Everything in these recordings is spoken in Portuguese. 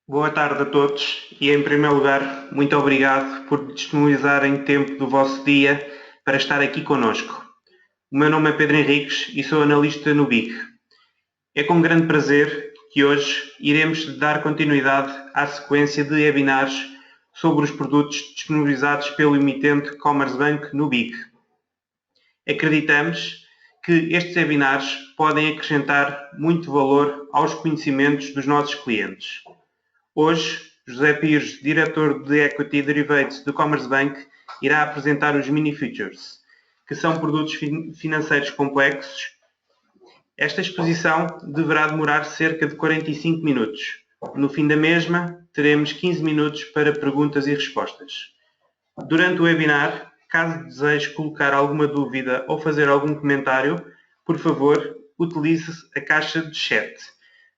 Boa tarde a todos e, em primeiro lugar, muito obrigado por disponibilizarem tempo do vosso dia para estar aqui conosco. O meu nome é Pedro Henriques e sou analista no BIC. É com grande prazer que hoje iremos dar continuidade à sequência de webinars sobre os produtos disponibilizados pelo emitente Commerzbank no BIC. Acreditamos que estes webinars podem acrescentar muito valor aos conhecimentos dos nossos clientes. Hoje, José Pires, diretor de Equity Derivatives do Commerzbank, irá apresentar os Mini Futures, que são produtos financeiros complexos. Esta exposição deverá demorar cerca de 45 minutos. No fim da mesma, teremos 15 minutos para perguntas e respostas. Durante o webinar, caso deseje colocar alguma dúvida ou fazer algum comentário, por favor, utilize a caixa de chat,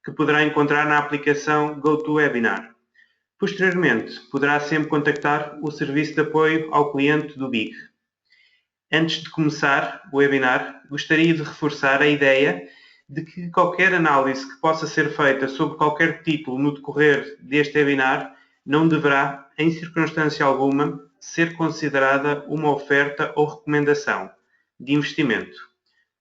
que poderá encontrar na aplicação GoToWebinar. Posteriormente, poderá sempre contactar o serviço de apoio ao cliente do BIC. Antes de começar o webinar, gostaria de reforçar a ideia de que qualquer análise que possa ser feita sobre qualquer título no decorrer deste webinar não deverá, em circunstância alguma, ser considerada uma oferta ou recomendação de investimento.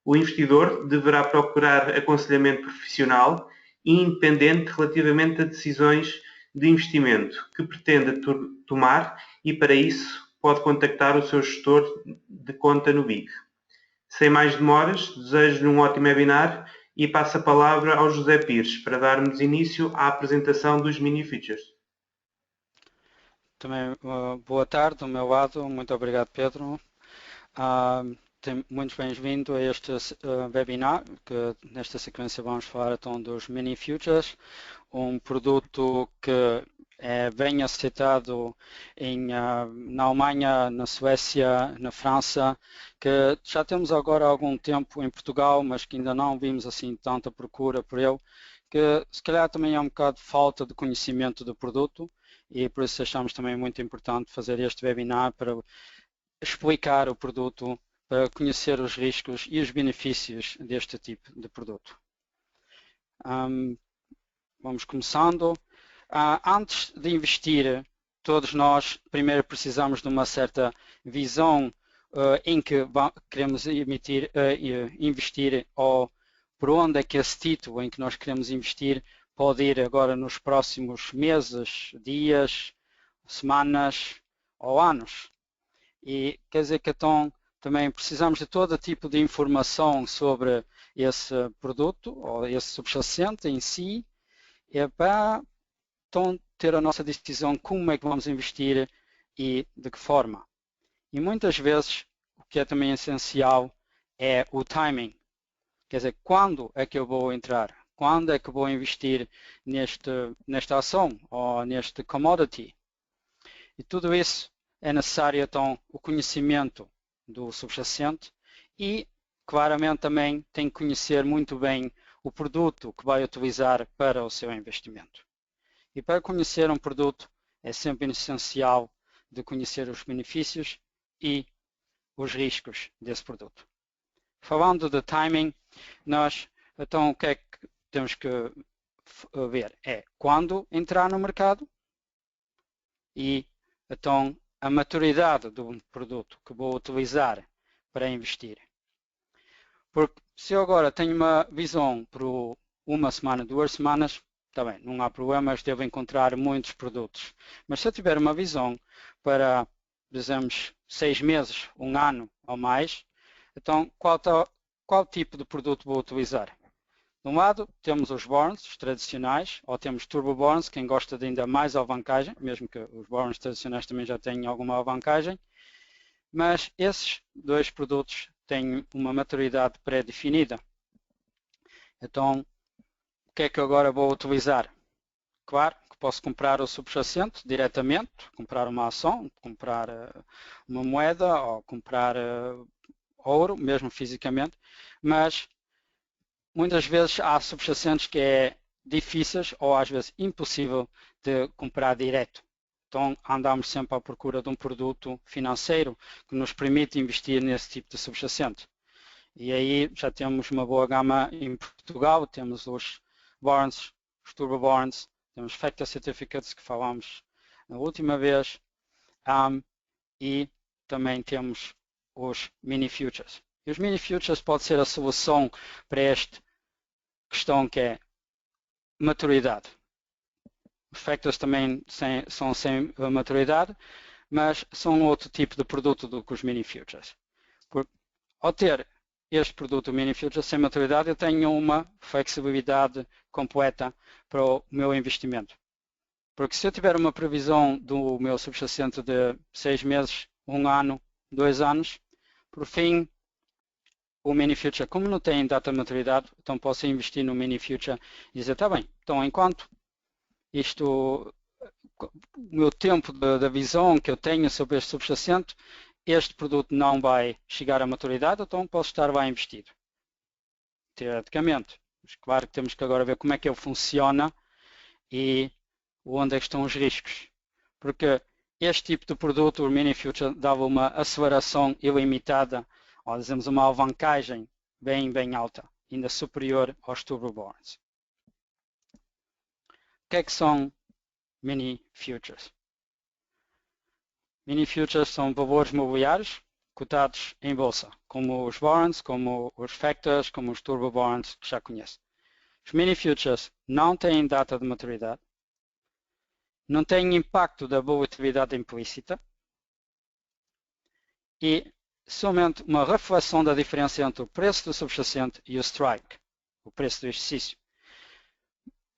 O investidor deverá procurar aconselhamento profissional e independente relativamente a decisões de investimento que pretenda tomar e, para isso, pode contactar o seu gestor de conta no BIC. Sem mais demoras, desejo-lhe um ótimo webinar e passo a palavra ao José Pires para darmos início à apresentação dos Mini Features. Também boa tarde do meu lado, muito obrigado Pedro. Muito bem-vindo a este webinar, que nesta sequência vamos falar então dos Mini Futures, um produto que é bem aceitado na Alemanha, na Suécia, na França, que já temos agora algum tempo em Portugal, mas que ainda não vimos assim tanta procura por ele, que se calhar também é um bocado de falta de conhecimento do produto e por isso achamos também muito importante fazer este webinar para explicar o produto, para conhecer os riscos e os benefícios deste tipo de produto. Vamos começando. Antes de investir, todos nós primeiro precisamos de uma certa visão em que queremos investir ou por onde é que esse título em que nós queremos investir pode ir agora nos próximos meses, dias, semanas ou anos. E quer dizer que então também precisamos de todo tipo de informação sobre esse produto ou esse subjacente em si, para então ter a nossa decisão como é que vamos investir e de que forma. E muitas vezes o que é também essencial é o timing. Quer dizer, quando é que eu vou entrar? Quando é que eu vou investir nesta ação ou neste commodity? E tudo isso é necessário, então, o conhecimento do subjacente e, claramente, também tem que conhecer muito bem o produto que vai utilizar para o seu investimento. E para conhecer um produto é sempre essencial de conhecer os benefícios e os riscos desse produto. Falando de timing, então, o que é que temos que ver? É quando entrar no mercado e, então, a maturidade do produto que vou utilizar para investir. Porque se eu agora tenho uma visão por uma semana, 2 semanas, está bem, não há problemas, devo encontrar muitos produtos. Mas se eu tiver uma visão para, dizemos, 6 meses, 1 ano ou mais, então qual tipo de produto vou utilizar? De um lado, temos os bonds, os tradicionais, ou temos turbo bonds, quem gosta de ainda mais alavancagem, mesmo que os bonds tradicionais também já tenham alguma alavancagem, mas esses dois produtos têm uma maturidade pré-definida. Então, o que é que eu agora vou utilizar? Claro que posso comprar o subjacente diretamente, comprar uma ação, comprar uma moeda ou comprar ouro, mesmo fisicamente, mas muitas vezes há subjacentes que é difíceis ou às vezes impossível de comprar direto. Então andamos sempre à procura de um produto financeiro que nos permite investir nesse tipo de subjacente. E aí já temos uma boa gama em Portugal, temos os bonds, os turbo bonds, temos Factor Certificates que falámos na última vez, e também temos os Mini Futures. E os Mini Futures pode ser a solução para esta questão que é maturidade. Os Factors também são sem maturidade, mas são outro tipo de produto do que os Mini Futures. Ao ter este produto Mini Futures sem maturidade, eu tenho uma flexibilidade completa para o meu investimento. Porque se eu tiver uma previsão do meu subjacente de 6 meses, 1 ano, 2 anos, por fim, o Mini Future, como não tem data de maturidade, então posso investir no Mini Future e dizer, está bem, então enquanto o meu tempo da visão que eu tenho sobre este subjacente, este produto não vai chegar à maturidade, então posso estar lá investido. Teoreticamente. Mas claro que temos que agora ver como é que ele funciona e onde é que estão os riscos. Porque este tipo de produto, o Mini Future, dava uma aceleração ilimitada, ou dizemos uma alavancagem bem alta, ainda superior aos Turbo Bonds. O que é que são Mini Futures? Mini Futures são valores mobiliários cotados em bolsa, como os Bonds, como os Factors, como os Turbo Bonds, que já conhece. Os Mini Futures não têm data de maturidade, não têm impacto da volatilidade implícita e somente uma reflexão da diferença entre o preço do subjacente e o strike, o preço do exercício,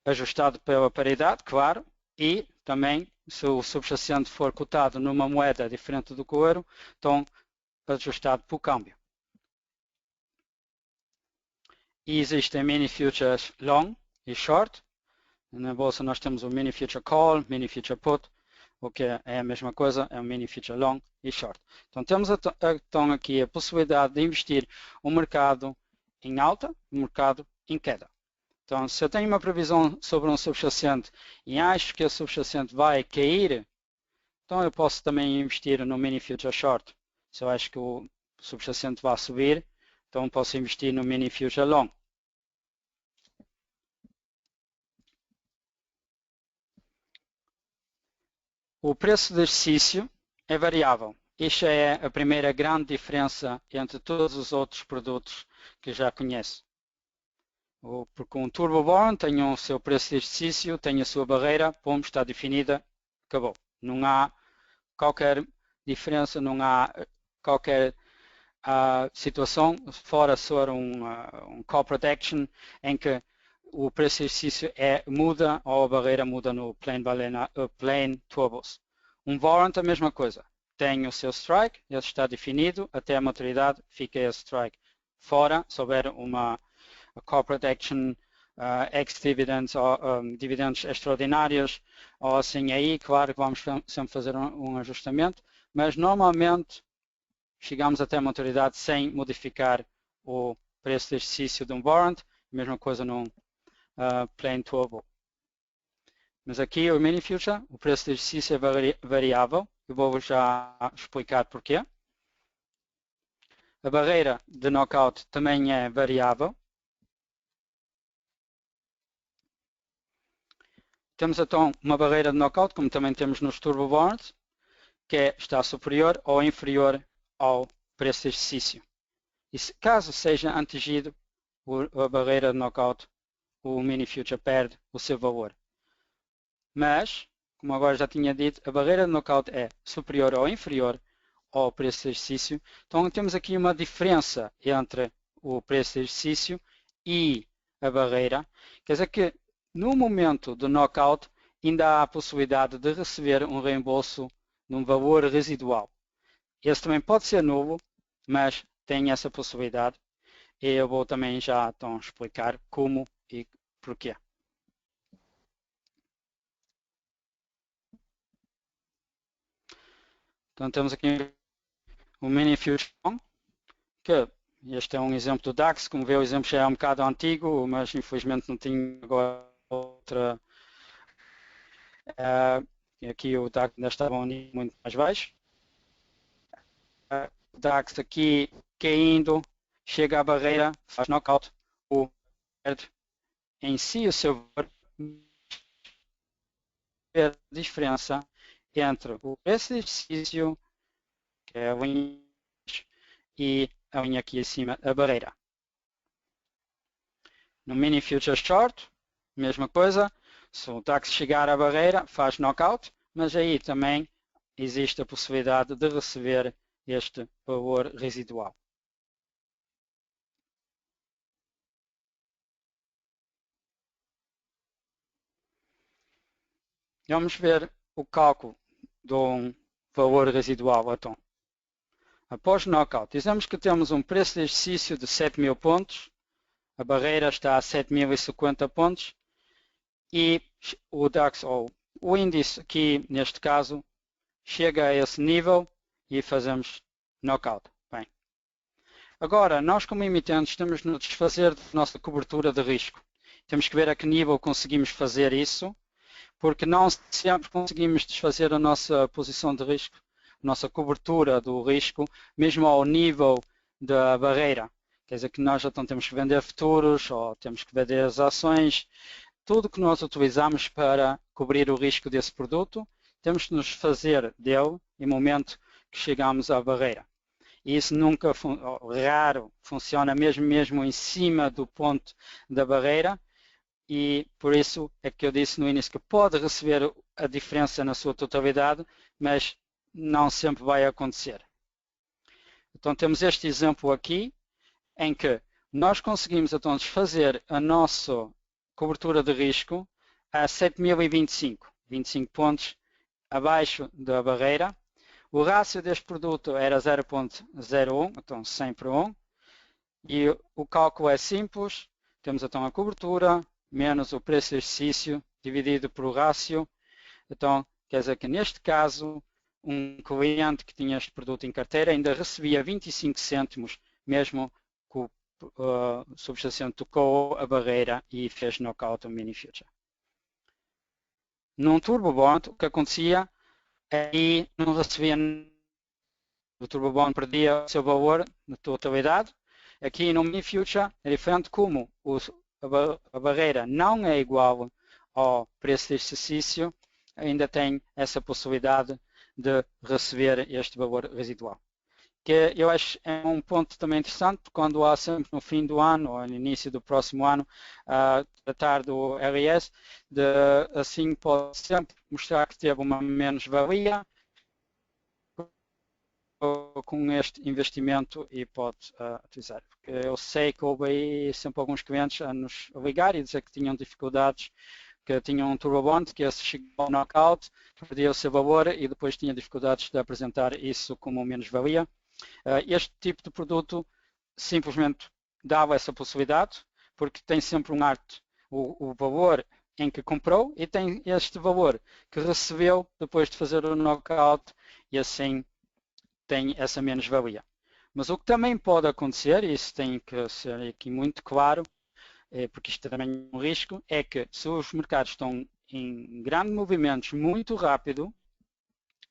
ajustado pela paridade, claro, e também se o subjacente for cotado numa moeda diferente do que o euro, então ajustado pelo câmbio. E existem Mini Futures Long e Short. Na bolsa nós temos o Mini Future Call, Mini Future Put, o que é a mesma coisa, é o Mini Future Long e Short. Então temos então aqui a possibilidade de investir o mercado em alta, o mercado em queda. Então se eu tenho uma previsão sobre um subjacente e acho que esse subjacente vai cair, então eu posso também investir no Mini Future Short. Se eu acho que o subjacente vai subir, então posso investir no Mini Future Long. O preço de exercício é variável. Esta é a primeira grande diferença entre todos os outros produtos que já conhece. Porque um Turbo Bond tem o seu preço de exercício, tem a sua barreira, pum, está definida, acabou. Não há qualquer diferença, não há qualquer situação, fora só um call protection, em que o preço de exercício muda ou a barreira muda no plain turbos. Um warrant a mesma coisa. Tem o seu strike, ele está definido, até a maturidade fica esse strike. Fora, se houver uma call protection, ex-dividends ou dividendos extraordinários, ou assim aí, claro que vamos sempre fazer um ajustamento, mas normalmente chegamos até a maturidade sem modificar o preço de exercício de um warrant, mesma coisa num plain turbo. Mas aqui o Mini Future, o preço de exercício é variável, eu vou já explicar porquê. A barreira de knockout também é variável. Temos então uma barreira de knockout, como também temos nos turbo bonds, que está superior ou inferior ao preço de exercício. E caso seja atingido a barreira de knockout, o Mini Future perde o seu valor. Mas, como agora já tinha dito, a barreira de knockout é superior ou inferior ao preço de exercício. Então temos aqui uma diferença entre o preço de exercício e a barreira. Quer dizer que no momento do knockout ainda há a possibilidade de receber um reembolso num valor residual. Esse também pode ser nulo, mas tem essa possibilidade. E eu vou também já então explicar como e porquê. Então temos aqui o Mini Future Long, que este é um exemplo do DAX, como vê o exemplo já é um bocado antigo, mas infelizmente não tinha agora outra. Aqui o DAX ainda estava um nível muito mais baixo. O DAX aqui caindo, chega à barreira, faz knockout, o perde em si o seu valor, ver a diferença entre o preço de exercício, que é a linha, e a linha aqui acima, a barreira. No Mini Future Short, mesma coisa, se o DAX chegar à barreira, faz knockout, mas aí também existe a possibilidade de receber este valor residual. Vamos ver o cálculo de um valor residual, então. Após knockout, dizemos que temos um preço de exercício de 7.000 pontos, a barreira está a 7.050 pontos e o DAX, ou o índice aqui, neste caso, chega a esse nível e fazemos knockout. Bem, agora, nós como emitentes temos de nos desfazer da nossa cobertura de risco. Temos que ver a que nível conseguimos fazer isso, porque não sempre conseguimos desfazer a nossa posição de risco, a nossa cobertura do risco, mesmo ao nível da barreira. Quer dizer que nós então temos que vender futuros ou temos que vender as ações. Tudo que nós utilizamos para cobrir o risco desse produto, temos que nos fazer dele no momento que chegamos à barreira. E isso nunca, raro, funciona mesmo em cima do ponto da barreira. E por isso é que eu disse no início que pode receber a diferença na sua totalidade, mas não sempre vai acontecer. Então temos este exemplo aqui, em que nós conseguimos então desfazer a nossa cobertura de risco a 7.025, 25 pontos abaixo da barreira. O rácio deste produto era 0.01, então 100 por 1. E o cálculo é simples, temos então a cobertura, menos o preço de exercício, dividido por o rácio. Então, quer dizer que neste caso, um cliente que tinha este produto em carteira ainda recebia 25 cêntimos, mesmo que o subjacente tocou a barreira e fez knockout no Mini Future. Num Turbo Bond, o que acontecia é que não recebia, o Turbo Bond perdia o seu valor na totalidade. Aqui no Mini Future é diferente, como a barreira não é igual ao preço de exercício, ainda tem essa possibilidade de receber este valor residual. Que eu acho é um ponto também interessante, porque quando há sempre no fim do ano ou no início do próximo ano a tratar do RS, assim pode sempre mostrar que teve uma menos-valia com este investimento e pode utilizar. Porque eu sei que houve aí sempre alguns clientes a nos ligar e dizer que tinham dificuldades, que tinham um Turbo Bond, que esse chegou ao knockout, perdia o seu valor e depois tinha dificuldades de apresentar isso como menos-valia. Este tipo de produto simplesmente dava essa possibilidade, porque tem sempre um arte, o valor em que comprou e tem este valor que recebeu depois de fazer o knockout e assim tem essa menos-valia. Mas o que também pode acontecer, e isso tem que ser aqui muito claro, porque isto também é um risco, é que se os mercados estão em grandes movimentos muito rápido,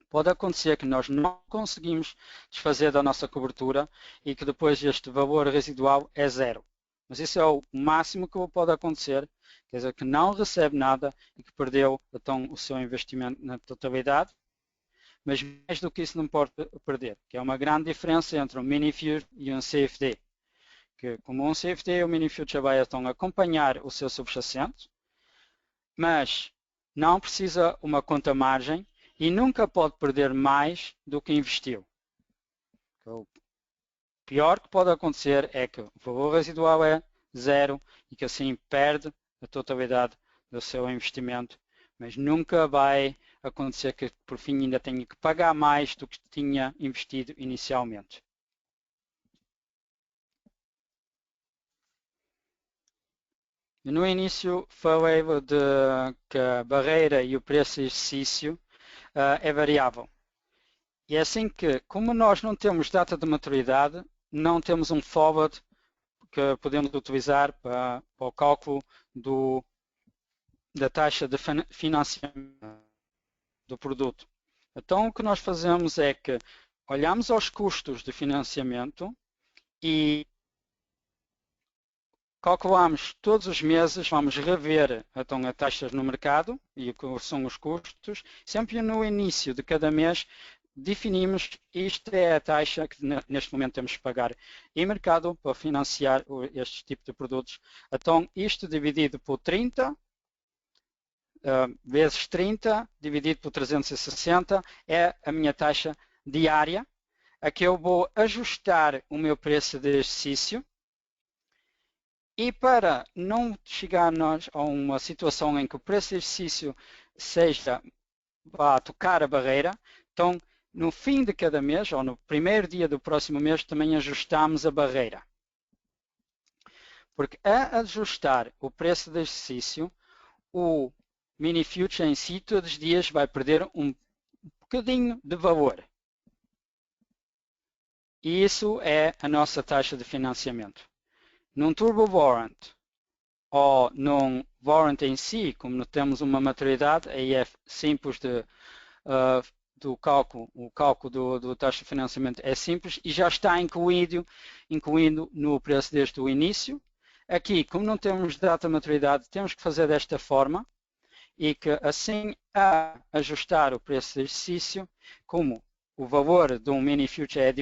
pode acontecer que nós não conseguimos desfazer da nossa cobertura e que depois este valor residual é zero. Mas isso é o máximo que pode acontecer, quer dizer que não recebe nada e que perdeu então o seu investimento na totalidade. Mas mais do que isso não pode perder, que é uma grande diferença entre um Mini Future e um CFD. Que como um CFD, o Mini Future vai então acompanhar o seu subjacente, mas não precisa uma conta margem e nunca pode perder mais do que investiu. O pior que pode acontecer é que o valor residual é zero e que assim perde a totalidade do seu investimento, mas nunca vai acontecer que por fim ainda tenha que pagar mais do que tinha investido inicialmente. No início falei de que a barreira e o preço de exercício é variável. E é assim que, como nós não temos data de maturidade, não temos um forward que podemos utilizar para o cálculo da taxa de financiamento do produto. Então o que nós fazemos é que olhamos aos custos de financiamento e calculamos todos os meses, vamos rever então as taxas no mercado e quais são os custos. Sempre no início de cada mês definimos isto é a taxa que neste momento temos que pagar em mercado para financiar este tipo de produtos. Então isto dividido por 30 vezes 30 dividido por 360 é a minha taxa diária. Aqui eu vou ajustar o meu preço de exercício. E para não chegarmos a uma situação em que o preço de exercício vá a tocar a barreira, então no fim de cada mês, ou no primeiro dia do próximo mês, também ajustamos a barreira. Porque a ajustar o preço de exercício, o mini future em si todos os dias vai perder um bocadinho de valor. E isso é a nossa taxa de financiamento. Num turbo warrant ou num warrant em si, como não temos uma maturidade, aí é simples do cálculo, o cálculo do taxa de financiamento é simples e já está incluído no preço desde o início. Aqui, como não temos data de maturidade, temos que fazer desta forma e que assim a ajustar o preço de exercício, como o valor de um mini future é a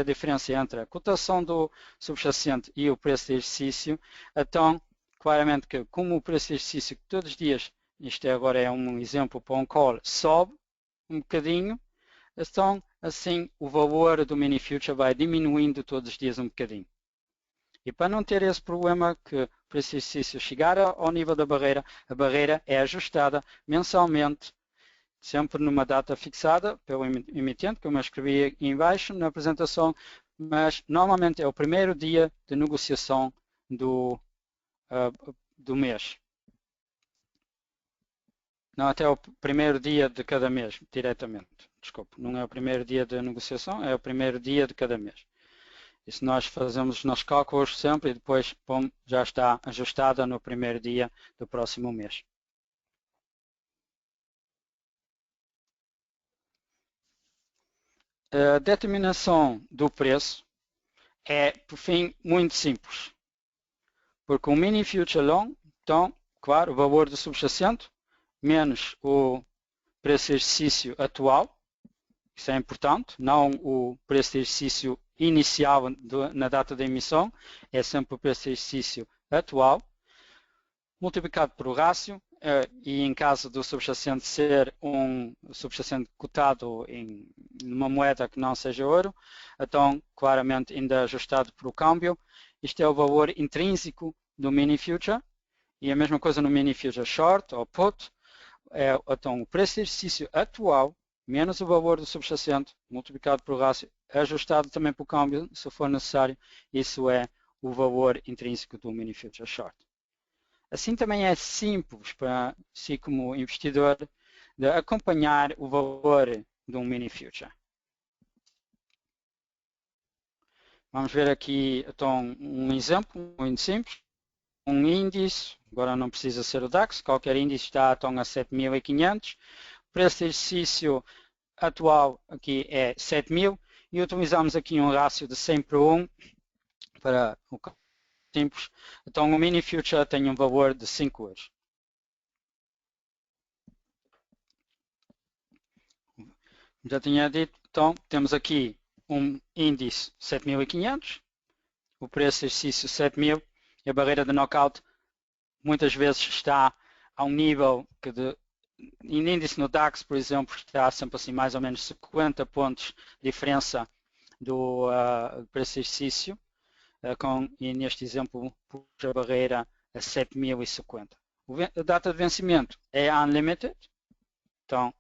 diferença entre a cotação do subjacente e o preço de exercício, então claramente que como o preço de exercício todos os dias, isto agora é um exemplo para um call, sobe um bocadinho, então assim o valor do mini future vai diminuindo todos os dias um bocadinho. E para não ter esse problema que o preço de exercício chegar ao nível da barreira, a barreira é ajustada mensalmente, sempre numa data fixada pelo emitente, como eu escrevi aqui embaixo na apresentação, mas normalmente é o primeiro dia de negociação do mês. Não, até o primeiro dia de cada mês, diretamente. Desculpe, não é o primeiro dia de negociação, é o primeiro dia de cada mês. E se nós fazemos os nossos cálculos sempre e depois já está ajustada no primeiro dia do próximo mês. A determinação do preço é, por fim, muito simples. Porque o mini future long, então, claro, o valor do subjacente menos o preço de exercício atual, isso é importante, não o preço de exercício inicial na data da emissão, é sempre o preço de exercício atual, multiplicado por o rácio, e em caso do subjacente ser um subjacente cotado em uma moeda que não seja ouro, então claramente ainda ajustado por o câmbio, isto é o valor intrínseco do mini future, e a mesma coisa no mini future short ou put, então o preço de exercício atual menos o valor do subjacente multiplicado por rácio, ajustado também por câmbio, se for necessário, isso é o valor intrínseco do mini future short. Assim também é simples para si como investidor de acompanhar o valor de um mini future. Vamos ver aqui então um exemplo muito simples. Um índice, agora não precisa ser o DAX, qualquer índice está então a 7.500. O preço de exercício atual aqui é 7.000 e utilizamos aqui um rácio de 100 para 1 para o simples. Então o mini future tem um valor de 5 euros. Já tinha dito, então temos aqui um índice 7.500, o preço de exercício 7.000 e a barreira de knockout muitas vezes está a um nível que em índice no DAX, por exemplo, está sempre assim mais ou menos 50 pontos de diferença do preço de exercício, e neste exemplo pus a barreira a 7.050. A data de vencimento é unlimited, então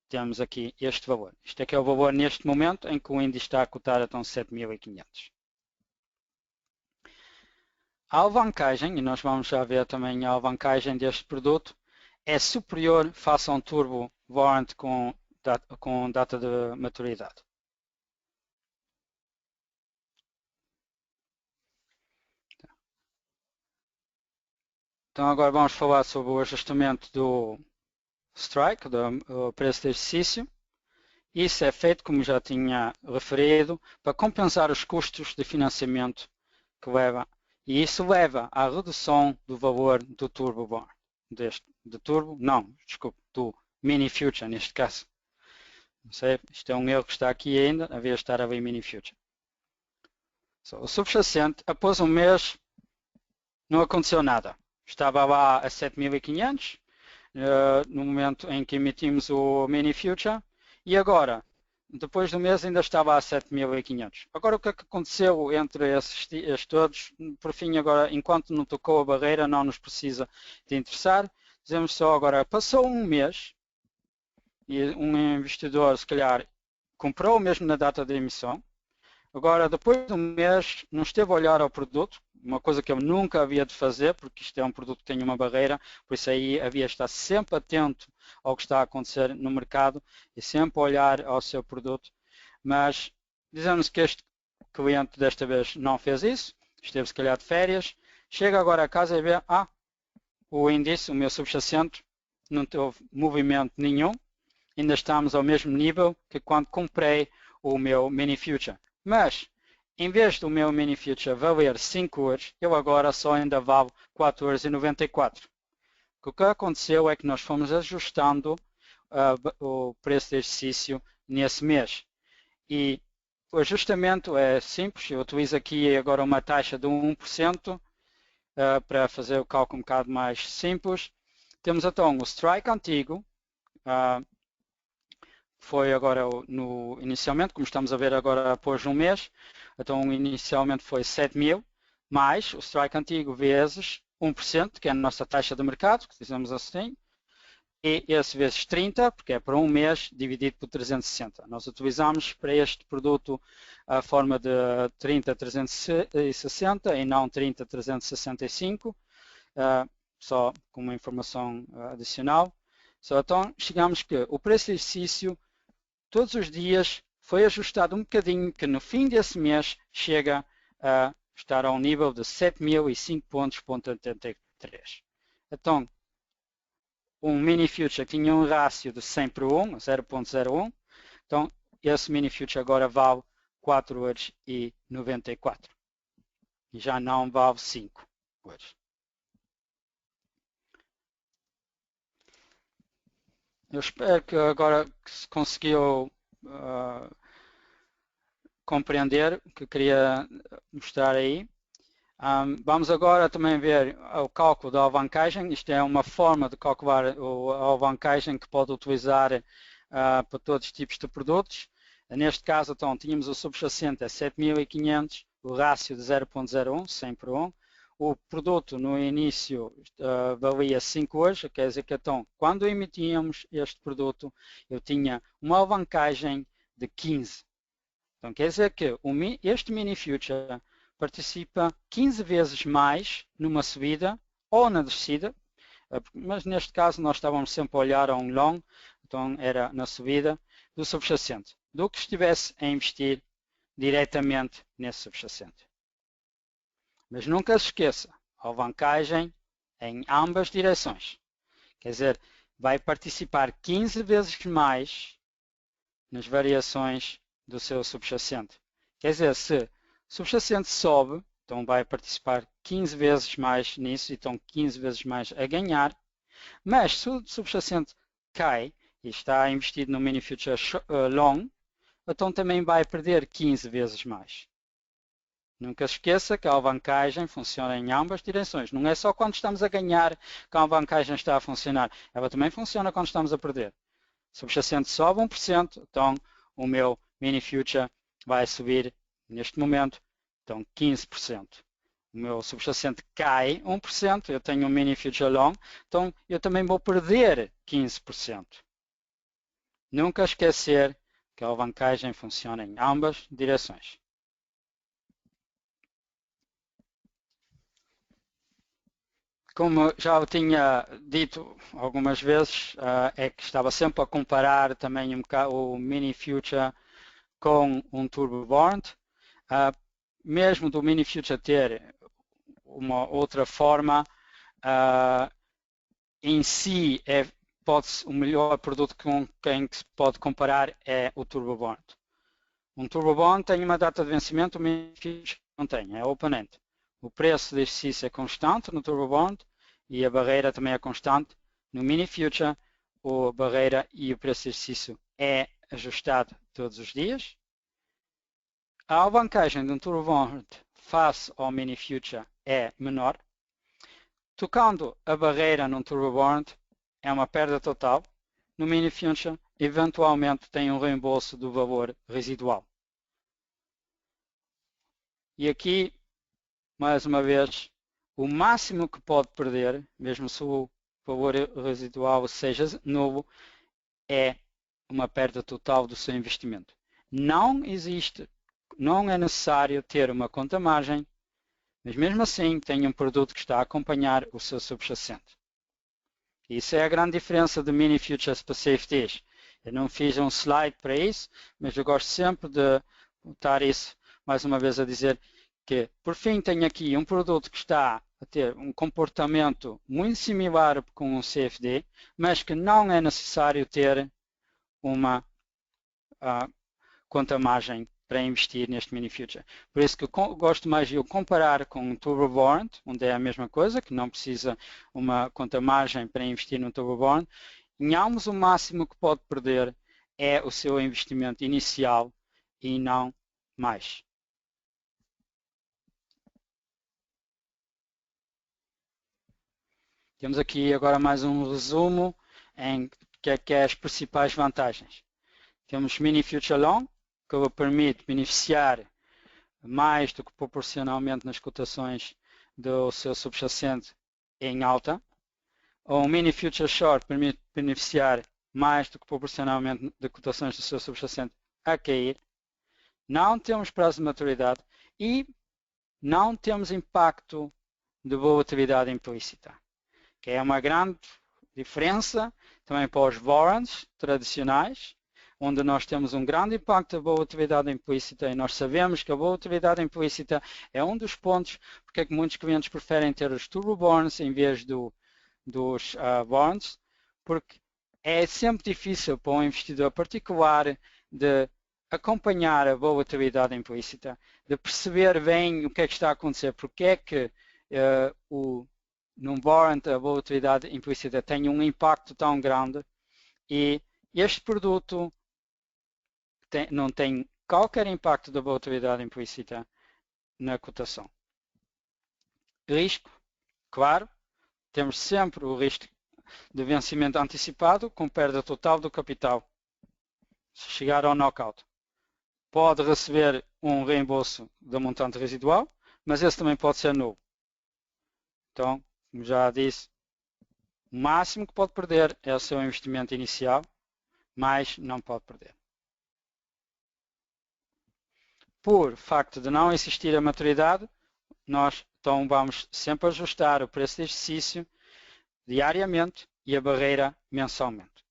temos aqui este valor. Este aqui é o valor neste momento em que o índice está a cotar a 7.500. A alavancagem, e nós vamos já ver também a alavancagem deste produto, é superior face a um turbo warrant com data de maturidade. Então agora vamos falar sobre o ajustamento do strike, do preço de exercício. Isso é feito, como já tinha referido, para compensar os custos de financiamento que leva E isso leva à redução do valor do Turbo Bond. Do Mini Future neste caso. Não sei, isto é um erro que está aqui ainda, a vez de estar a ver Mini Future. O subjacente, após um mês, não aconteceu nada. Estava lá a 7.500 no momento em que emitimos o Mini Future e agora, depois do mês, ainda estava a 7.500. Agora o que é que aconteceu entre esses todos? Por fim, agora, enquanto não tocou a barreira, não nos precisa de interessar. Dizemos só agora, passou um mês e um investidor, se calhar, comprou mesmo na data de emissão. Agora, depois de um mês, não esteve a olhar ao produto, uma coisa que eu nunca havia de fazer, porque isto é um produto que tem uma barreira, por isso aí havia de estar sempre atento ao que está a acontecer no mercado e sempre olhar ao seu produto. Mas dizemos que este cliente desta vez não fez isso, esteve se calhar de férias, chega agora a casa e vê, o índice, o meu subjacente, não teve movimento nenhum, ainda estamos ao mesmo nível que quando comprei o meu Mini Future. Mas, em vez do meu Mini Future valer 5 euros, eu agora só ainda valo 4,94 euros. O que aconteceu é que nós fomos ajustando o preço de exercício nesse mês. E o ajustamento é simples, eu utilizo aqui agora uma taxa de 1% para fazer o cálculo um bocado mais simples. Temos então o strike antigo, foi agora inicialmente, como estamos a ver agora após um mês, então inicialmente foi 7.000, mais o strike antigo vezes 1%, que é a nossa taxa de mercado, que dizemos assim, e esse vezes 30, porque é por um mês, dividido por 360. Nós utilizamos para este produto a forma de 30-360 e não 30-365, só com uma informação adicional. Então, chegamos que o preço de exercício todos os dias foi ajustado um bocadinho, que no fim desse mês chega a estar ao nível de 7.005 pontos,83. Então, um Mini Future tinha um rácio de 100 por 1, 0.01. Então, esse Mini Future agora vale 4,94 euros. E já não vale 5 hoje. Eu espero que agora se conseguiu compreender o que queria mostrar aí. Vamos agora também ver o cálculo da alavancagem. Isto é uma forma de calcular a alavancagem que pode utilizar para todos os tipos de produtos. Neste caso, então, tínhamos o subjacente a 7.500, o rácio de 0.01, 100 por 1. O produto no início valia 5 hoje, quer dizer que então, quando emitíamos este produto, eu tinha uma alavancagem de 15. Então, quer dizer que este Mini Future participa 15 vezes mais numa subida ou na descida, mas neste caso nós estávamos sempre a olhar a um long, então era na subida do subjacente, do que estivesse a investir diretamente nesse subjacente. Mas nunca se esqueça, alavancagem em ambas direções. Quer dizer, vai participar 15 vezes mais nas variações do seu subjacente. Quer dizer, se o subjacente sobe, então vai participar 15 vezes mais nisso, então 15 vezes mais a ganhar. Mas se o subjacente cai e está investido no Mini Future Long, então também vai perder 15 vezes mais. Nunca se esqueça que a alavancagem funciona em ambas direções. Não é só quando estamos a ganhar que a alavancagem está a funcionar. Ela também funciona quando estamos a perder. Se o subjacente sobe 1%, então o meu Mini Future vai subir neste momento, então 15%. O meu subjacente cai 1%, eu tenho um Mini Future Long, então eu também vou perder 15%. Nunca esquecer que a alavancagem funciona em ambas direções. Como já eu tinha dito algumas vezes, é que estava sempre a comparar também o Mini Future com um Turbo Bond. Mesmo do Mini Future ter uma outra forma, em si o melhor produto com quem se pode comparar é o Turbo Bond. Um Turbo Bond tem uma data de vencimento, o Mini Future não tem, é open-end. o preço de exercício é constante no Turbo Bond e a barreira também é constante. No Mini Future, a barreira e o preço de exercício é ajustado todos os dias. A alavancagem de um Turbo Bond face ao Mini Future é menor. Tocando a barreira num Turbo Bond é uma perda total. No Mini Future, eventualmente tem um reembolso do valor residual. E aqui, mais uma vez, o máximo que pode perder, mesmo se o valor residual seja nulo, é uma perda total do seu investimento. Não é necessário ter uma conta margem, mas mesmo assim tem um produto que está a acompanhar o seu subjacente. Isso é a grande diferença de Mini Futures para CFDs. Eu não fiz um slide para isso, mas eu gosto sempre de botar isso mais uma vez a dizer que, por fim, tenho aqui um produto que está a ter um comportamento muito similar com um CFD, mas que não é necessário ter uma conta margem para investir neste Mini Future. Por isso que eu gosto mais de eu comparar com um Turbo Bond, onde é a mesma coisa, que não precisa uma conta margem para investir no Turbo Bond. Em ambos, o máximo que pode perder é o seu investimento inicial e não mais. Temos aqui agora mais um resumo em que é as principais vantagens. Temos Mini Future Long, que permite beneficiar mais do que proporcionalmente nas cotações do seu subjacente em alta. O Mini Future Short permite beneficiar mais do que proporcionalmente de cotações do seu subjacente a cair. Não temos prazo de maturidade e não temos impacto de volatilidade implícita, que é uma grande diferença também para os warrants tradicionais, onde nós temos um grande impacto da volatilidade implícita e nós sabemos que a volatilidade implícita é um dos pontos porque é que muitos clientes preferem ter os Turbo Bonds em vez dos bonds, porque é sempre difícil para um investidor particular de acompanhar a volatilidade implícita, de perceber bem o que é que está a acontecer, porque é que num warrant a volatilidade implícita tem um impacto tão grande e este produto não tem qualquer impacto da volatilidade implícita na cotação. Risco, claro, temos sempre o risco de vencimento antecipado com perda total do capital. Se chegar ao knockout, pode receber um reembolso do montante residual, mas esse também pode ser nulo. Então, como já disse, o máximo que pode perder é o seu investimento inicial, mas não pode perder. Por facto de não existir a maturidade, nós então vamos sempre ajustar o preço de exercício diariamente e a barreira mensalmente.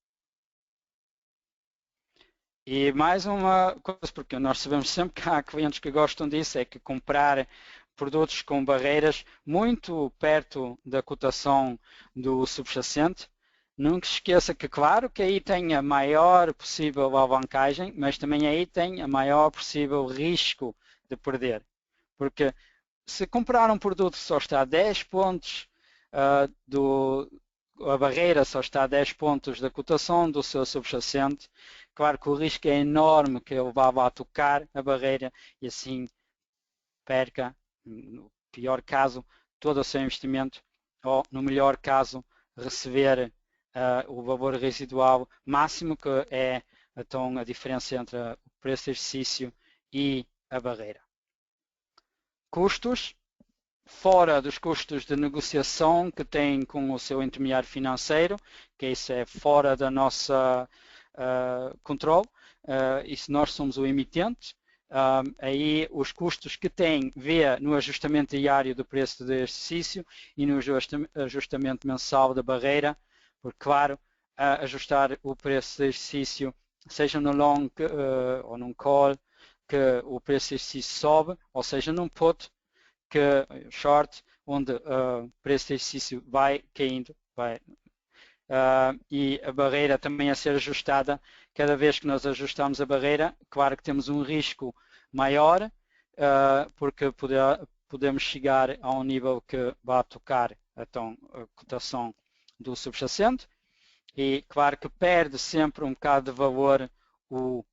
E mais uma coisa, porque nós sabemos sempre que há clientes que gostam disso, é que comprar produtos com barreiras muito perto da cotação do subjacente. Nunca se esqueça que, claro, que aí tem a maior possível alavancagem, mas também aí tem a maior possível risco de perder. Porque se comprar um produto que só está a 10 pontos, a barreira só está a 10 pontos da cotação do seu subjacente, claro que o risco é enorme que ele vá tocar a barreira e assim perca, no pior caso, todo o seu investimento, ou no melhor caso, receber o valor residual máximo, que é então a diferença entre o preço de exercício e a barreira. Custos, fora dos custos de negociação que tem com o seu intermediário financeiro, que isso é fora da nossa controle, e se nós somos o emitente, aí os custos que tem vê no ajustamento diário do preço de exercício e no ajustamento mensal da barreira, porque, claro, ajustar o preço de exercício, seja no long ou num call, que o preço de exercício sobe, ou seja num put, que short, onde o preço de exercício vai caindo, e a barreira também a ser ajustada. Cada vez que nós ajustamos a barreira, claro que temos um risco maior, porque podemos chegar a um nível que vai tocar então, a cotação do subjacente e claro que perde sempre um bocado de valor o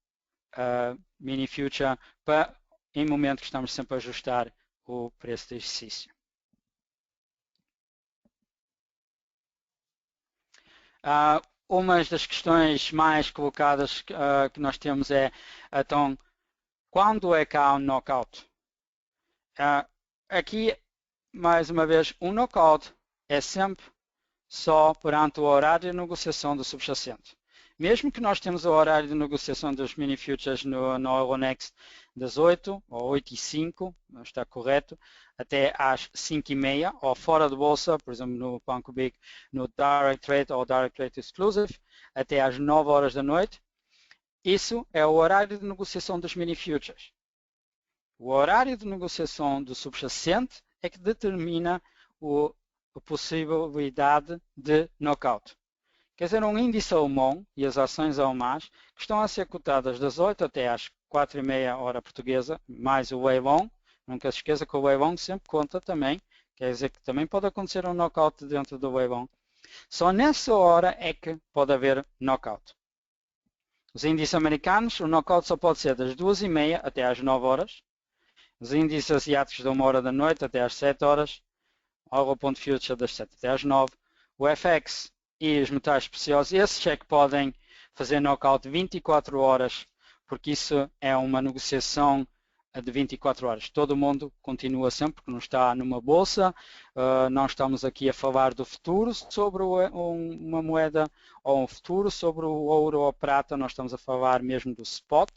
mini future em momento que estamos sempre a ajustar o preço de exercício. Uma das questões mais colocadas que nós temos é, então, quando é que há um knockout? Aqui, mais uma vez, um knockout é sempre só perante o horário de negociação do subjacente. Mesmo que nós temos o horário de negociação dos mini futures no Euronext das 8 ou 8h05, não está correto, até às 5h30, ou fora de bolsa, por exemplo, no Banco Big, no Direct Trade ou Direct Trade Exclusive, até às 9 horas da noite. Isso é o horário de negociação dos mini futures. O horário de negociação do subjacente é que determina a possibilidade de knockout. Quer dizer, um índice alemão e as ações alemãs que estão a ser cotadas das 8 até às 4h30 hora portuguesa, mais o leilão. Nunca se esqueça que o leilão sempre conta também. Quer dizer que também pode acontecer um knockout dentro do leilão. Só nessa hora é que pode haver knockout. Os índices americanos, o knockout só pode ser das 2h30 até às 9 horas. Os índices asiáticos da 1 hora da noite até às 7 horas. Euro.Ponto Future das 7 até às 9. O FX e os metais preciosos, esses é que podem fazer knockout 24 horas, porque isso é uma negociação de 24 horas. Todo mundo continua sempre, porque não está numa bolsa, não estamos aqui a falar do futuro sobre uma moeda ou um futuro sobre o ouro ou prata, nós estamos a falar mesmo do spot,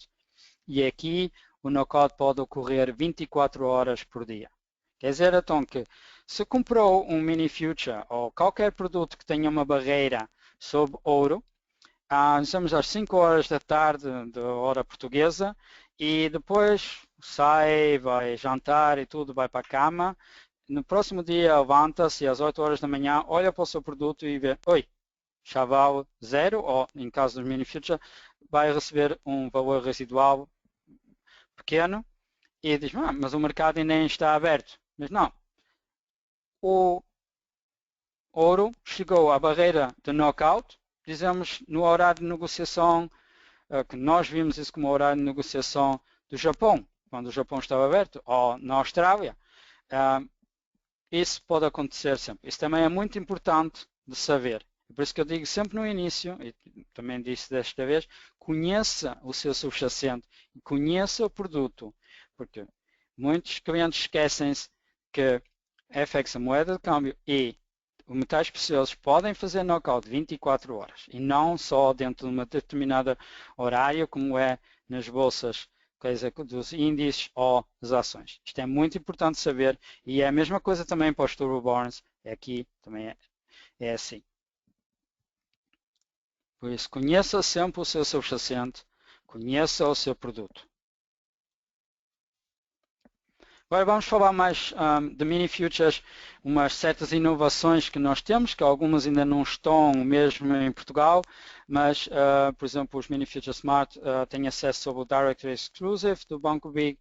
e aqui o knockout pode ocorrer 24 horas por dia. Quer dizer, então, que se comprou um mini future ou qualquer produto que tenha uma barreira sobre ouro, estamos às 5 horas da tarde da hora portuguesa e depois sai, vai jantar e tudo, vai para a cama. No próximo dia levanta-se às 8 horas da manhã, olha para o seu produto e vê, oi, já vale 0, ou em caso dos mini future, vai receber um valor residual pequeno e diz, mas o mercado ainda nem está aberto. Mas não, o ouro chegou à barreira de knockout, dizemos no horário de negociação, que nós vimos isso como horário de negociação do Japão, quando o Japão estava aberto, ou na Austrália. Isso pode acontecer sempre. Isso também é muito importante de saber. Por isso que eu digo sempre no início, e também disse desta vez, conheça o seu subjacente, conheça o produto, porque muitos clientes esquecem-se que FX, a moeda de câmbio e os metais preciosos podem fazer knockout 24 horas e não só dentro de uma determinada horário como é nas bolsas, quer dizer, dos índices ou das ações. Isto é muito importante saber e é a mesma coisa também para os Turbo Bonds, aqui também é assim. Por isso, conheça sempre o seu subjacente, conheça o seu produto. Agora vamos falar mais de mini futures, umas certas inovações que nós temos, que algumas ainda não estão mesmo em Portugal, mas, por exemplo, os mini futures Smart têm acesso sobre o Direct Trade Exclusive do Banco Big.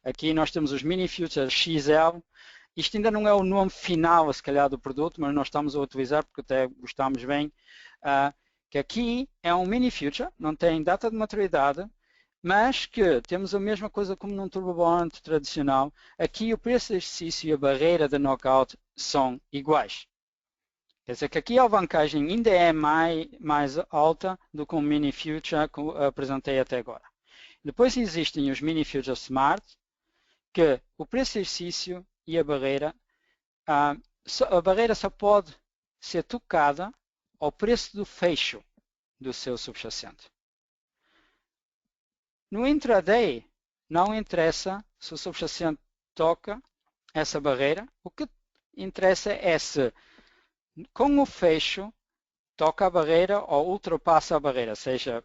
Aqui nós temos os mini futures XL. Isto ainda não é o nome final, se calhar, do produto, mas nós estamos a utilizar porque até gostamos bem. Que aqui é um mini future, não tem data de maturidade, mas que temos a mesma coisa como num Turbo Bond tradicional. Aqui o preço de exercício e a barreira de knockout são iguais. Quer dizer que aqui a alavancagem ainda é mais alta do que o mini future que eu apresentei até agora. Depois existem os mini future Smart, que o preço de exercício e a barreira só pode ser tocada ao preço do fecho do seu subjacente. No intraday, não interessa se o subjacente toca essa barreira. O que interessa é se, com o fecho, toca a barreira ou ultrapassa a barreira, seja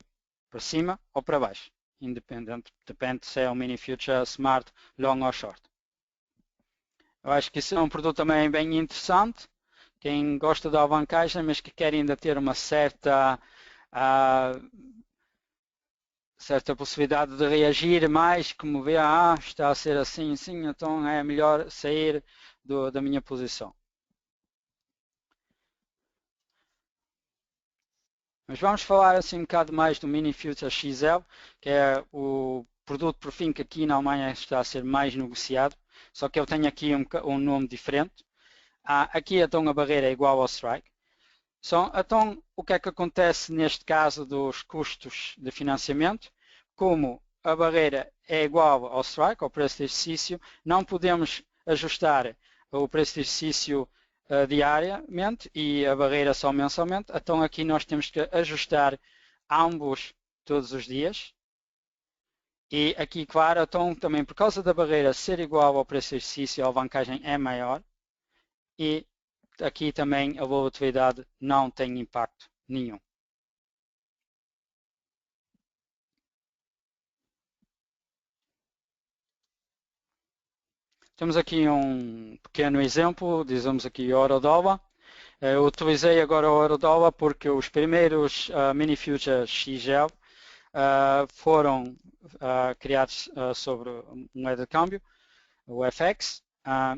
para cima ou para baixo. Independente, depende se é um mini future, smart, long ou short. Eu acho que isso é um produto também bem interessante. Quem gosta da alavancagem, mas que quer ainda ter uma certa certa possibilidade de reagir mais, como vê, está a ser assim, assim, então é melhor sair da minha posição. Mas vamos falar assim um bocado mais do Mini Future XL, que é o produto por fim que aqui na Alemanha está a ser mais negociado, só que eu tenho aqui um nome diferente. Aqui então a barreira é igual ao strike. Então o que é que acontece neste caso dos custos de financiamento? Como a barreira é igual ao strike, ao preço de exercício, não podemos ajustar o preço de exercício diariamente e a barreira só mensalmente, então aqui nós temos que ajustar ambos todos os dias. E aqui, claro, então também por causa da barreira ser igual ao preço de exercício, a alavancagem é maior e aqui também a volatilidade não tem impacto nenhum. Temos aqui um pequeno exemplo, dizemos aqui euro-dólar. Eu utilizei agora o euro-dólar porque os primeiros mini futures XGEL foram criados sobre moeda de câmbio, o FX.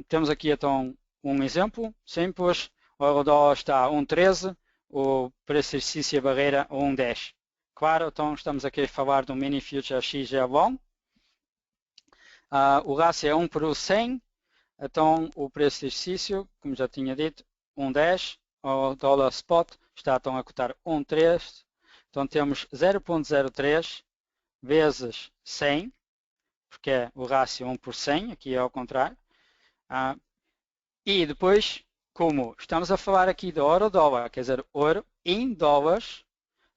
Temos aqui então um exemplo simples, o euro-dólar está a 1,13, o preço de exercício e a barreira a 1,10. Claro, então estamos aqui a falar do mini future XGEL long. O rácio é 1 por 100, então o preço de exercício, como já tinha dito, 1,10, o dólar spot está então a cotar 1,3, então temos 0,03 vezes 100, porque é o rácio 1 por 100, aqui é ao contrário, e depois, como estamos a falar aqui do euro-dólar, quer dizer, ouro em dólares,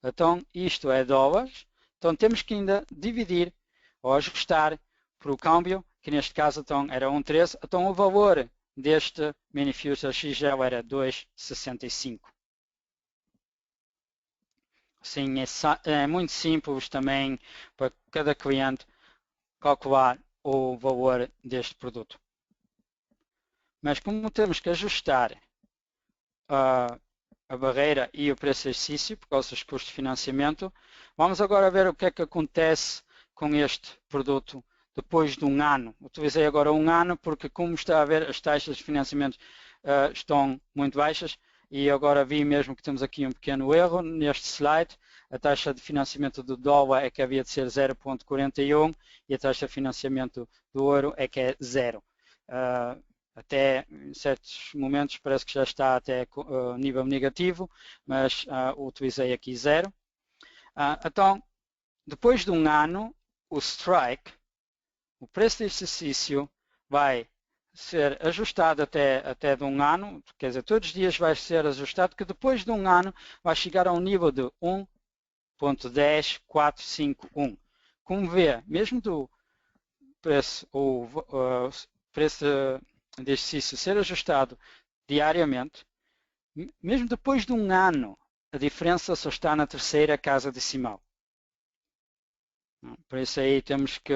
então isto é dólares, então temos que ainda dividir ou ajustar para o câmbio, que neste caso então era 1,13, então o valor deste mini future XGEL era 2,65. Sim, é muito simples também para cada cliente calcular o valor deste produto. Mas como temos que ajustar a barreira e o preço de exercício por causa dos custos de financiamento, vamos agora ver o que é que acontece com este produto depois de um ano. Utilizei agora um ano porque, como está a ver, as taxas de financiamento estão muito baixas e agora vi mesmo que temos aqui um pequeno erro neste slide. A taxa de financiamento do dólar é que havia de ser 0,41 e a taxa de financiamento do euro é que é 0. Até em certos momentos parece que já está até nível negativo, mas utilizei aqui 0. Então, depois de um ano, o strike, o preço de exercício vai ser ajustado até de um ano, quer dizer, todos os dias vai ser ajustado, que depois de um ano vai chegar a um nível de 1,10451. Como vê, mesmo do preço, o preço de exercício ser ajustado diariamente, mesmo depois de um ano, a diferença só está na terceira casa decimal. Por isso aí temos que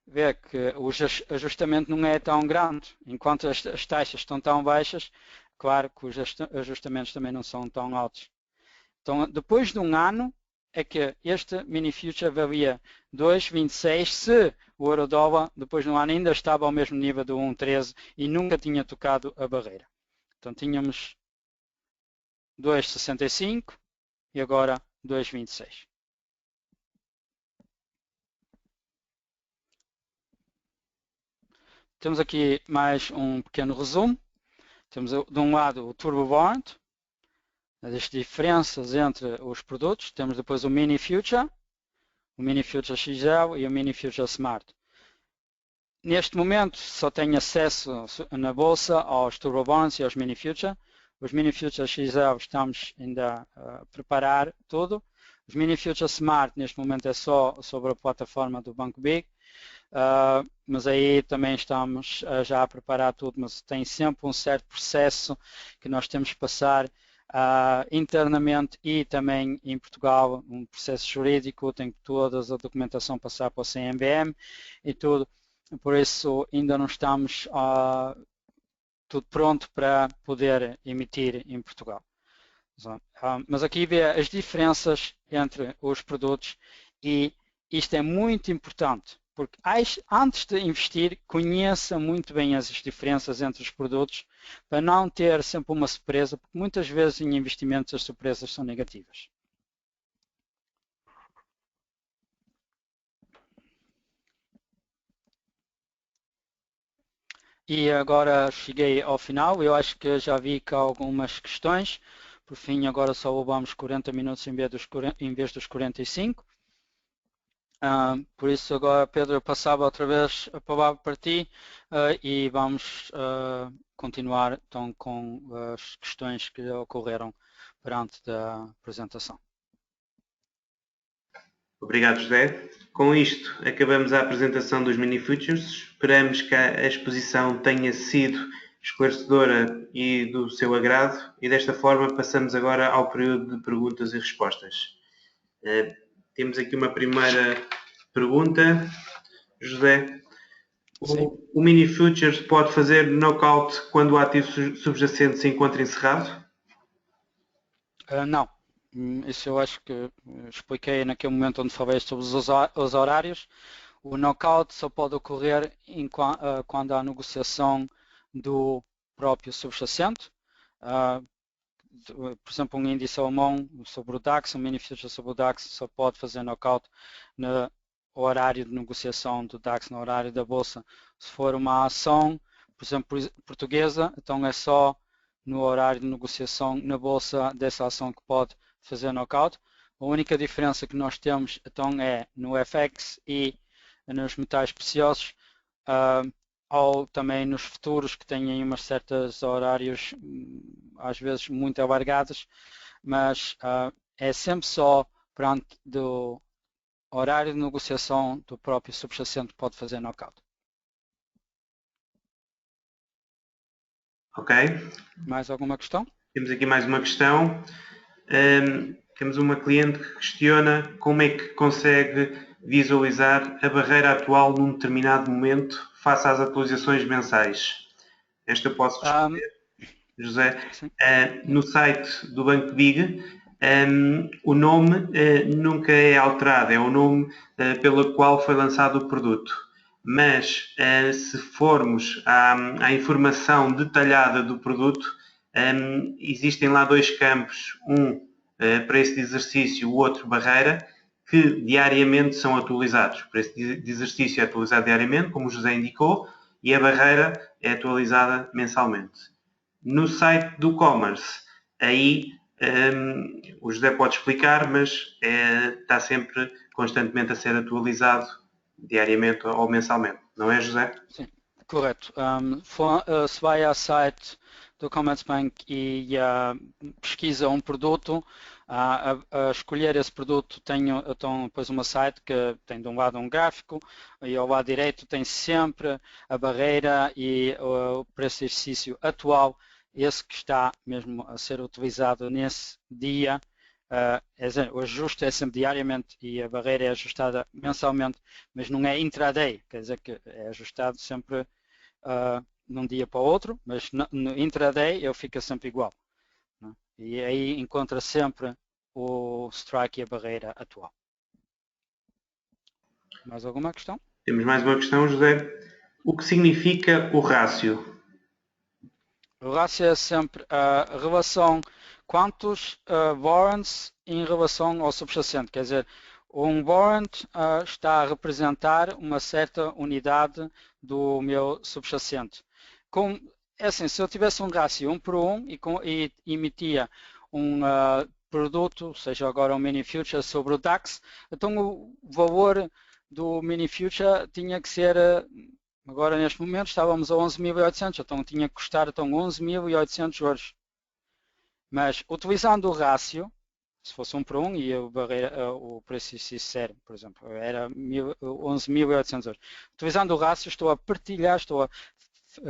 ver que o ajustamento não é tão grande. Enquanto as taxas estão tão baixas, claro que os ajustamentos também não são tão altos. Então, depois de um ano, é que este mini future valia 2,26 se o euro-dólar depois de um ano ainda estava ao mesmo nível do 1,13 e nunca tinha tocado a barreira. Então tínhamos 2,65 e agora 2,26. Temos aqui mais um pequeno resumo. Temos de um lado o Turbo Bond, as diferenças entre os produtos. Temos depois o Mini Future XL e o Mini Future Smart. Neste momento só tenho acesso na bolsa aos Turbo Bonds e aos Mini Future. Os Mini Future XL estamos ainda a preparar tudo. Os Mini Future Smart neste momento é só sobre a plataforma do Banco Big. Mas aí também estamos já a preparar tudo, mas tem sempre um certo processo que nós temos que passar internamente e também em Portugal, um processo jurídico, tem toda a documentação passar para o CMVM e tudo, por isso ainda não estamos tudo pronto para poder emitir em Portugal. Mas aqui vê as diferenças entre os produtos e isto é muito importante, porque antes de investir, conheça muito bem as diferenças entre os produtos, para não ter sempre uma surpresa, porque muitas vezes em investimentos as surpresas são negativas. E agora cheguei ao final, eu acho que já vi cá algumas questões, por fim agora só levamos 40 minutos em vez dos 45. Por isso agora, Pedro, eu passava outra vez a palavra para ti e vamos continuar então com as questões que ocorreram perante da apresentação. Obrigado, José. Com isto, acabamos a apresentação dos Mini Futures. Esperamos que a exposição tenha sido esclarecedora e do seu agrado, e desta forma passamos agora ao período de perguntas e respostas. Temos aqui uma primeira pergunta. José, o Mini Futures pode fazer knockout quando o ativo subjacente se encontra encerrado? Não. Isso eu acho que expliquei naquele momento onde falei sobre os horários. O knockout só pode ocorrer quando há negociação do próprio subjacente. Por exemplo, um índice alemão sobre o DAX, um mini future sobre o DAX, só pode fazer knockout no horário de negociação do DAX, no horário da bolsa. Se for uma ação, por exemplo, portuguesa, então é só no horário de negociação na bolsa dessa ação que pode fazer knockout. A única diferença que nós temos então é no FX e nos metais preciosos, ou também nos futuros que têm umas certas horários às vezes muito alargados, mas é sempre só perante do horário de negociação do próprio subjacente que pode fazer knockout. Ok. Mais alguma questão? Temos aqui mais uma questão. Temos uma cliente que questiona como é que consegue visualizar a barreira atual num determinado momento face às atualizações mensais. Esta eu posso responder, José. No site do Banco Big, o nome nunca é alterado, é o nome pelo qual foi lançado o produto. Mas se formos à informação detalhada do produto, existem lá dois campos, um para esse exercício, o outro barreira, que diariamente são atualizados. Para esse exercício é atualizado diariamente, como o José indicou, e a barreira é atualizada mensalmente. No site do Commerce, aí o José pode explicar, mas está sempre constantemente a ser atualizado diariamente ou mensalmente. Não é, José? Sim, correto. Se vai ao site do Commerzbank e pesquisa um produto, a escolher esse produto tem então, depois uma site que tem de um lado um gráfico e ao lado direito tem sempre a barreira e o preço de exercício atual, esse que está mesmo a ser utilizado nesse dia. O ajuste é sempre diariamente e a barreira é ajustada mensalmente, mas não é intraday, quer dizer que é ajustado sempre num dia para o outro, mas no intraday ele fica sempre igual. Né? E aí encontra sempre o strike e a barreira atual. Mais alguma questão? Temos mais uma questão, José. O que significa o rácio? O rácio é sempre a relação quantos warrants em relação ao subjacente, quer dizer, um warrant está a representar uma certa unidade do meu subjacente. É assim, se eu tivesse um rácio 1 por 1 e emitia um produto, seja agora um mini future sobre o DAX, então o valor do mini future tinha que ser, agora neste momento estávamos a 11.800, então tinha que custar então 11.800 euros. Mas utilizando o rácio, se fosse 1 por 1 e o preço sincero, por exemplo, era 11.800 euros. Utilizando o rácio, estou a partilhar, estou a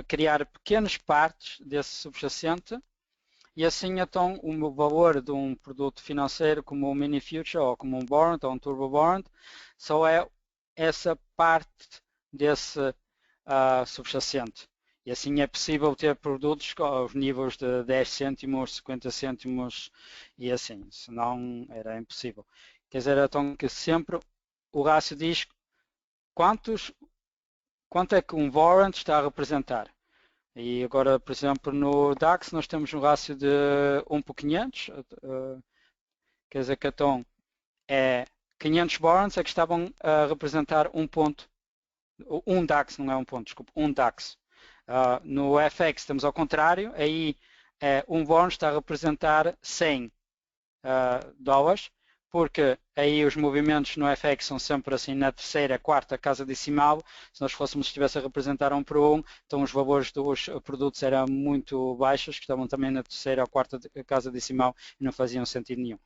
criar pequenas partes desse subjacente e assim então o valor de um produto financeiro como um mini future ou como um warrant ou um turbo warrant só é essa parte desse subjacente. E assim é possível ter produtos aos níveis de 10 cêntimos, 50 cêntimos e assim, senão era impossível. Quer dizer, então que sempre o rácio diz quanto é que um warrant está a representar. E agora, por exemplo, no DAX nós temos um rácio de 1 por 500, quer dizer que então 500 warrants é que estavam a representar um ponto, um DAX, não é um ponto, desculpa, um DAX. No FX estamos ao contrário, aí um warrant está a representar 100 dólares, porque aí os movimentos no FX são sempre assim na terceira, quarta casa decimal. Se nós estivesse a representar 1 por 1, então os valores dos produtos eram muito baixos, que estavam também na terceira ou quarta casa decimal e não faziam sentido nenhum.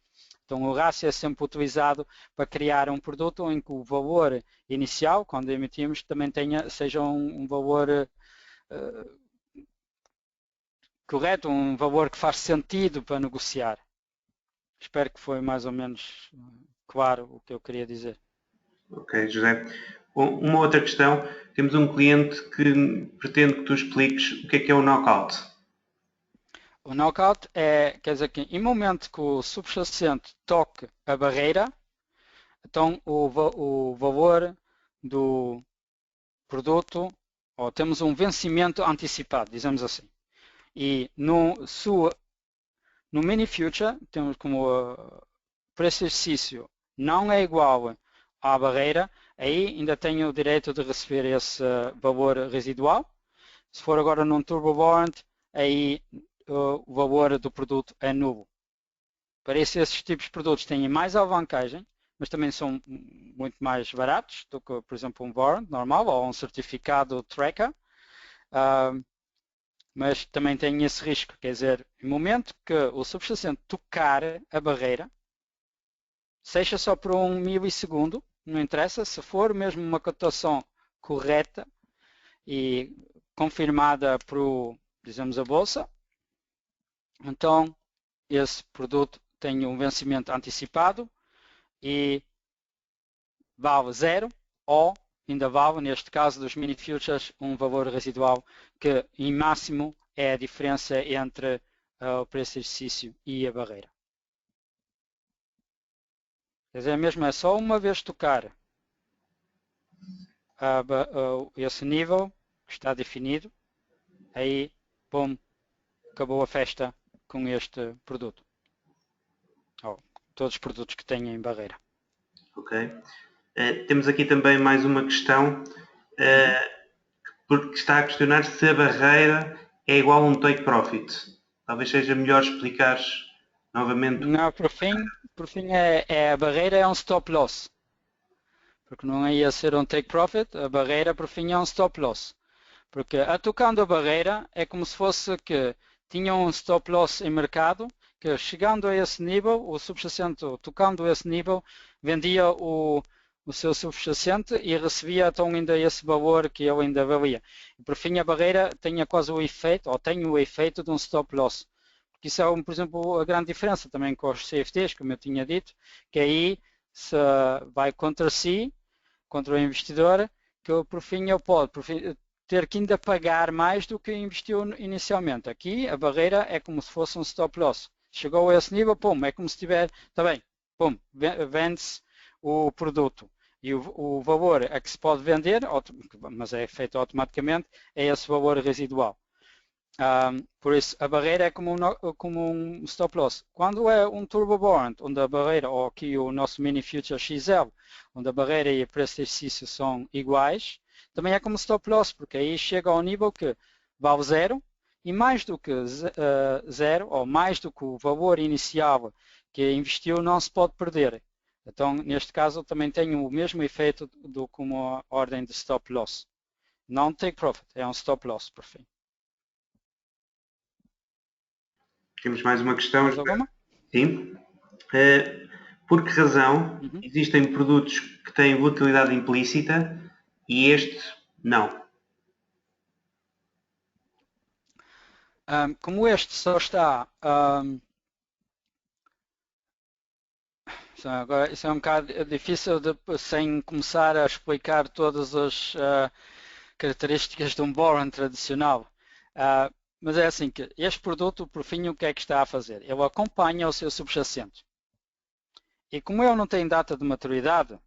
Então o rácio é sempre utilizado para criar um produto em que o valor inicial, quando emitimos, também seja um valor correto, um valor que faz sentido para negociar. Espero que foi mais ou menos claro o que eu queria dizer. Ok, José. Bom, uma outra questão. Temos um cliente que pretende que tu expliques o que é o knockout. O knockout quer dizer que em momento que o subjacente toque a barreira, então o valor do produto, ou temos um vencimento antecipado, dizemos assim. E no mini future, temos como preço de exercício não é igual à barreira, aí ainda tenho o direito de receber esse valor residual. Se for agora num turbo warrant, aí o valor do produto é nulo. Para esses tipos de produtos têm mais alavancagem, mas também são muito mais baratos do que, por exemplo, um warrant normal ou um certificado tracker. Mas também tem esse risco, quer dizer, no momento que o subjacente tocar a barreira, seja só por 1 milissegundo, não interessa, se for mesmo uma cotação correta e confirmada por, dizemos, a bolsa, então esse produto tem um vencimento antecipado e vale 0 ou ainda vale, neste caso dos mini futures, um valor residual que em máximo é a diferença entre o preço de exercício e a barreira. Quer dizer, mesmo é só uma vez tocar esse nível que está definido, aí, bom, acabou a festa com este produto. Ou todos os produtos que tenham em barreira. Ok. Temos aqui também mais uma questão, porque está a questionar se a barreira é igual a um take profit. Talvez seja melhor explicares novamente. Não, por fim a barreira é um stop loss. Porque não ia ser um take profit, a barreira por fim é um stop loss. Porque tocando a barreira é como se fosse que tinha um stop loss em mercado, que chegando a esse nível, o subjacente tocando esse nível, vendia o seu subjacente e recebia então ainda esse valor que ele ainda valia. E por fim a barreira tinha quase o efeito, ou tem o efeito de um stop loss. Porque isso é, por exemplo, a grande diferença também com os CFDs, como eu tinha dito, que aí se vai contra si, contra o investidor, que por fim ele pode ter que ainda pagar mais do que investiu inicialmente. Aqui a barreira é como se fosse um stop loss. Chegou a esse nível, pum, é como se tiver, está bem, pum, vende-se o produto. E o valor a que se pode vender, mas é feito automaticamente, é esse valor residual. Por isso, a barreira é como um stop loss. Quando é um turbo warrant, onde a barreira, ou aqui o nosso mini future XL, onde a barreira e o preço de exercício são iguais, também é como stop loss, porque aí chega ao nível que vale 0 e mais do que 0, ou mais do que o valor inicial que investiu, não se pode perder. Então, neste caso, também tem o mesmo efeito do como a ordem de stop loss. Não take profit, é um stop loss, por fim. Temos mais uma questão. Mais alguma? Sim. Por que razão existem produtos que têm volatilidade implícita e este não? Como este só está... agora, isso é um bocado difícil sem começar a explicar todas as características de um warrant tradicional. Mas é assim que este produto, por fim, o que é que está a fazer? Ele acompanha o seu subjacente. E como ele não tem data de maturidade,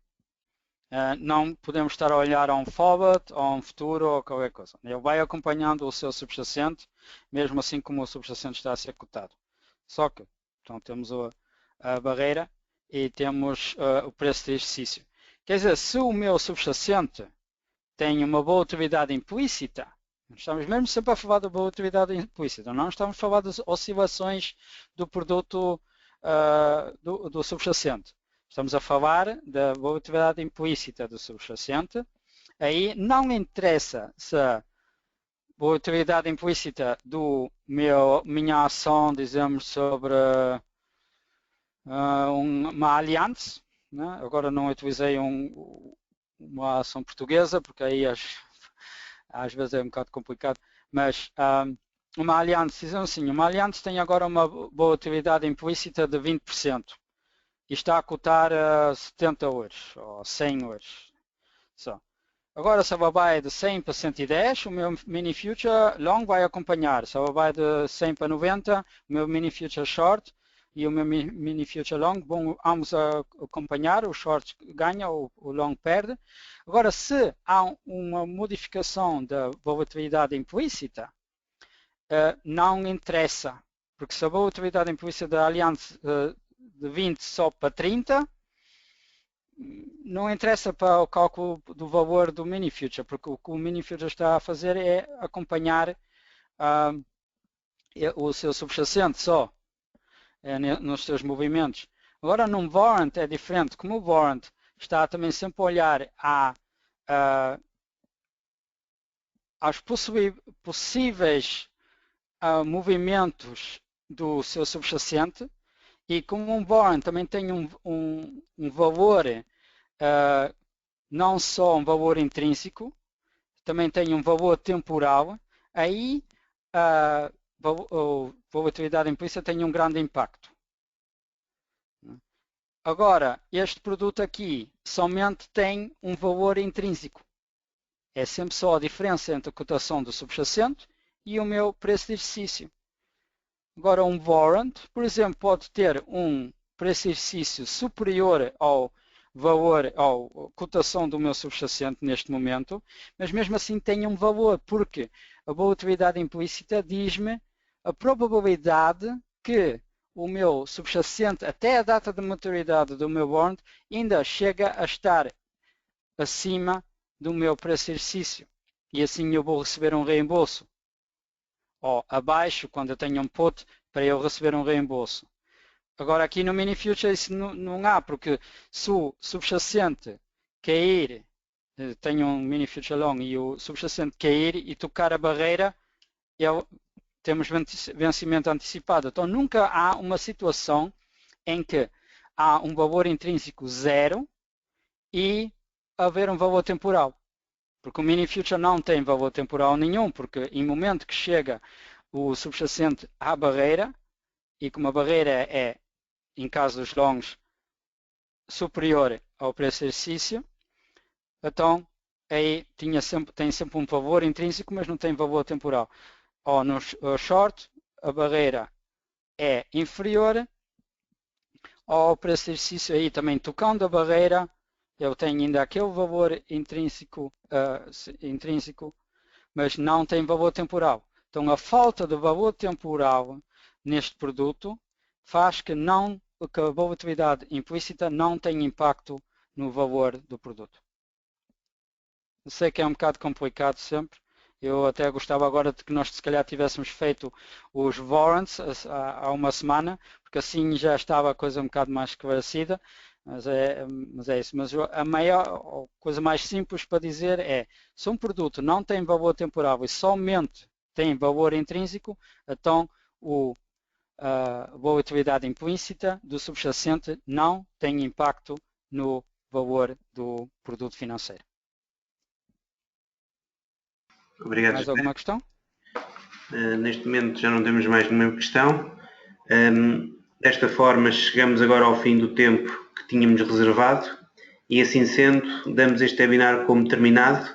Não podemos estar a olhar a um forward, ou a um futuro, ou qualquer coisa. Ele vai acompanhando o seu subjacente, mesmo assim como o subjacente está a ser cotado. Só que, então, temos a barreira e temos o preço de exercício. Quer dizer, se o meu subjacente tem uma volatilidade implícita, estamos mesmo sempre a falar da volatilidade implícita, não estamos a falar das oscilações do produto do subjacente. Estamos a falar da volatilidade implícita do subjacente. Aí não interessa se a volatilidade implícita minha ação, dizemos, sobre uma aliança, né? Agora não utilizei uma ação portuguesa, porque aí às vezes é um bocado complicado, mas uma aliança, dizemos assim, uma aliança tem agora uma volatilidade implícita de 20%. E está a cotar a 70 euros ou 100 euros. Só. Agora, se ela vai de 100 para 110, o meu mini future long vai acompanhar. Se ela vai de 100 para 90, o meu mini future short e o meu mini future long vão ambos acompanhar. O short ganha, o long perde. Agora, se há uma modificação da volatilidade implícita, não interessa, porque se a volatilidade implícita da aliança de 20 só para 30, não interessa para o cálculo do valor do mini future, porque o que o mini future está a fazer é acompanhar o seu subjacente só nos seus movimentos. Agora num warrant é diferente, como o warrant está também sempre a olhar aos possíveis movimentos do seu subjacente. E como um warrant também tem um valor, não só um valor intrínseco, também tem um valor temporal, aí a volatilidade implícita tem um grande impacto. Agora, este produto aqui somente tem um valor intrínseco. É sempre só a diferença entre a cotação do subjacente e o meu preço de exercício. Agora, um warrant, por exemplo, pode ter um preço de exercício superior ao valor, à cotação do meu subjacente neste momento, mas mesmo assim tem um valor, porque a volatilidade implícita diz-me a probabilidade que o meu subjacente, até a data de maturidade do meu warrant, ainda chega a estar acima do meu preço de exercício. E assim eu vou receber um reembolso. Ou abaixo, quando eu tenho um put, para eu receber um reembolso. Agora aqui no mini future isso não há, porque se o subjacente cair, tenho um mini future long e o subjacente cair e tocar a barreira, temos vencimento antecipado. Então nunca há uma situação em que há um valor intrínseco zero e haver um valor temporal. Porque o mini future não tem valor temporal nenhum, porque em momento que chega o subjacente à barreira, e como a barreira é, em caso dos longs, superior ao preço de exercício, então aí tem sempre um valor intrínseco, mas não tem valor temporal. Ou no short, a barreira é inferior ao preço de exercício, aí também tocando a barreira, eu tenho ainda aquele valor intrínseco, mas não tem valor temporal. Então, a falta de valor temporal neste produto faz que a volatilidade implícita não tenha impacto no valor do produto. Eu sei que é um bocado complicado sempre. Eu até gostava agora de que nós se calhar tivéssemos feito os warrants há uma semana, porque assim já estava a coisa um bocado mais esclarecida. Mas é isso. Mas a coisa mais simples para dizer é, se um produto não tem valor temporal e somente tem valor intrínseco, então a volatilidade implícita do subjacente não tem impacto no valor do produto financeiro. Obrigado. Mais alguma questão? Neste momento já não temos mais nenhuma questão. Desta forma chegamos agora ao fim do tempo que tínhamos reservado e assim sendo damos este webinar como terminado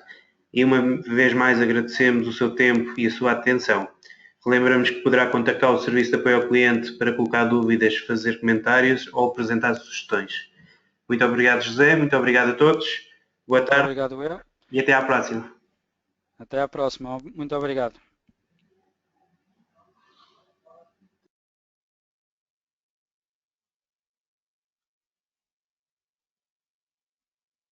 e uma vez mais agradecemos o seu tempo e a sua atenção. Lembramos que poderá contactar o Serviço de Apoio ao Cliente para colocar dúvidas, fazer comentários ou apresentar sugestões. Muito obrigado, José. Muito obrigado a todos. Boa Muito tarde obrigado, eu. e até à próxima. Até a próxima. Muito obrigado.